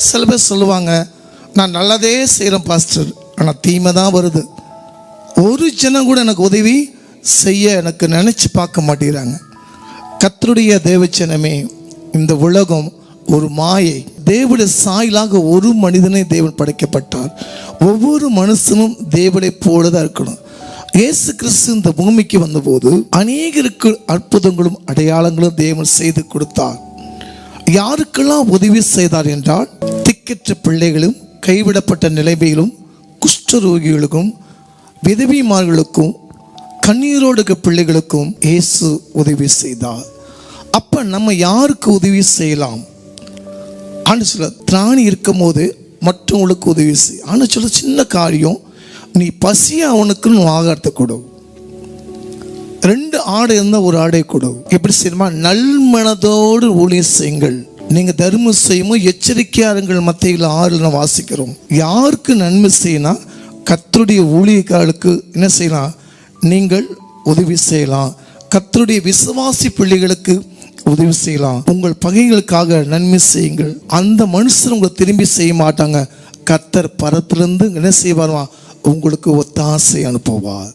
சில பேர் சொல்லுவாங்க, நான் நல்லதே செய்கிறேன் பாஸ்டர், ஆனால் தீமை தான் வருது. ஒரு ஜனம் கூட எனக்கு உதவி செய்ய எனக்கு நினச்சி பார்க்க மாட்டேங்கிறாங்க. கர்த்தருடைய தேவச்சனமே, இந்த உலகம் ஒரு மாயை. தேவனுடைய சாயலாக ஒரு மனிதனை தேவன் படைக்கப்பட்டார். ஒவ்வொரு மனுஷனும் தேவனை போலதான் இருக்கணும். இயேசு கிறிஸ்து இந்த பூமிக்கு வந்தபோது அநேகருக்கு அற்புதங்களும் அடையாளங்களும் தேவன் செய்து கொடுத்தார். யாருக்கெல்லாம் உதவி செய்தார் என்றால், திக்கற்ற பிள்ளைகளும், கைவிடப்பட்ட நிலைமையிலும், குஷ்டரோகிகளுக்கும், விதவிமார்களுக்கும், கண்ணீரோடு பிள்ளைகளுக்கும் இயேசு உதவி செய்தார். அப்ப நம்ம யாருக்கு உதவி செய்யலாம்? ஆண்டு சொல்ல, திராணி இருக்கும் போது மற்றவங்களுக்கு உதவி செய். ஆண்டு சொல்ல, சின்ன காரியம், நீ பசியா அவனுக்குன்னு ஆகாரத்தை கொடு. 2 ஆடை இருந்தால் ஒரு ஆடை கொடு. எப்படி செய்யணுமா? நல்மனதோடு ஊழியம் செய்யுங்கள். நீங்க தர்மம் செய்யும்போது எச்சரிக்கையாருங்கள். மத்தேயுல 6 வாசிக்கிறோம். யாருக்கு நன்மை செய்யணும்? கர்த்தருடைய ஊழியக்காரர்களுக்கு என்ன செய்யலாம்? நீங்கள் உதவி செய்யலாம். கர்த்தருடைய விசுவாசி பிள்ளைகளுக்கு உதவி செய்யலாம். உங்கள் பகைகளுக்காக நன்மை செய்யுங்கள். அந்த மனுஷன் உங்களை திரும்பி செய்ய மாட்டாங்க. கர்த்தர் பரத்திலிருந்து என்ன செய்வார்? உங்களுக்கு ஒத்தாசை அனுப்புவார்.